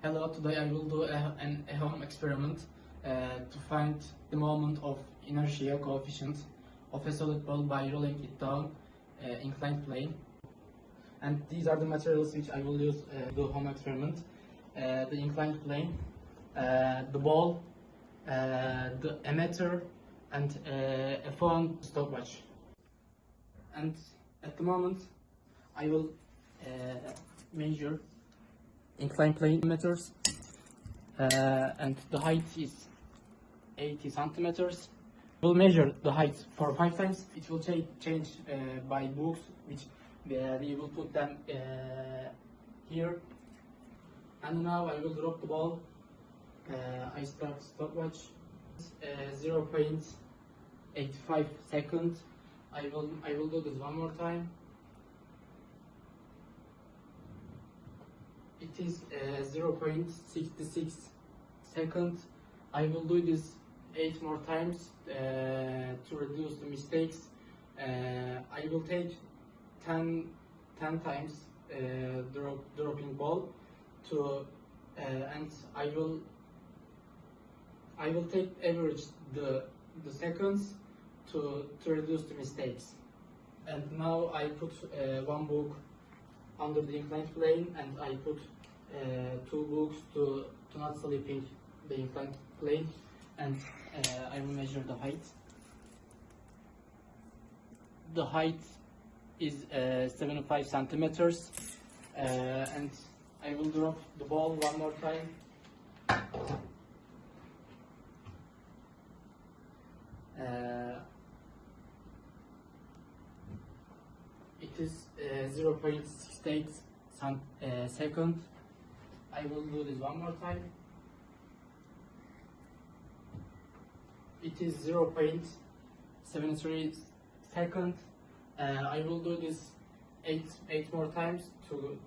Hello, today I will do a home experiment to find the moment of inertia coefficient of a solid ball by rolling it down inclined plane. And these are the materials which I will use to do home experiment. The inclined plane, the ball, the emitter, and a phone stopwatch. And at the moment I will measure inclined plane meters, and the height is 80 centimeters. We'll measure the height for 5 times. It will change by books, which we will put them here. And now I will drop the ball. I start stopwatch 0.85 seconds. I will do this one more time. It is 0.66 seconds. I will do this 8 more times to reduce the mistakes. I will take 10 times dropping ball and I will take average the seconds to reduce the mistakes. And now I put one book under the inclined plane, and I put 2 books to not slipping the inclined plane, and I will measure the height. The height is 75 centimeters, and I will drop the ball one more time. It is 0.68 second. I will do this one more time. It is 0.73 second. I will do this 8 more times to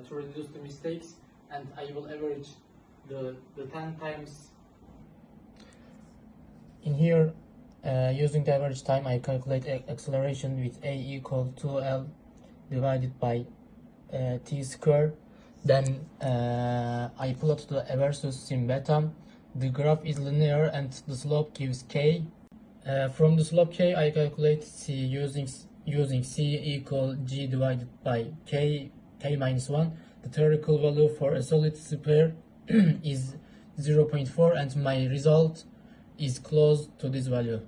reduce the mistakes, and I will average the 10 times. In here, using the average time, I calculate acceleration with A equal to L divided by T square. Then I plot the versus sim beta. The graph is linear and the slope gives K. From the slope K, I calculate C using C equal G divided by K minus 1. The theoretical value for a solid sphere is 0.4, and my result is close to this value.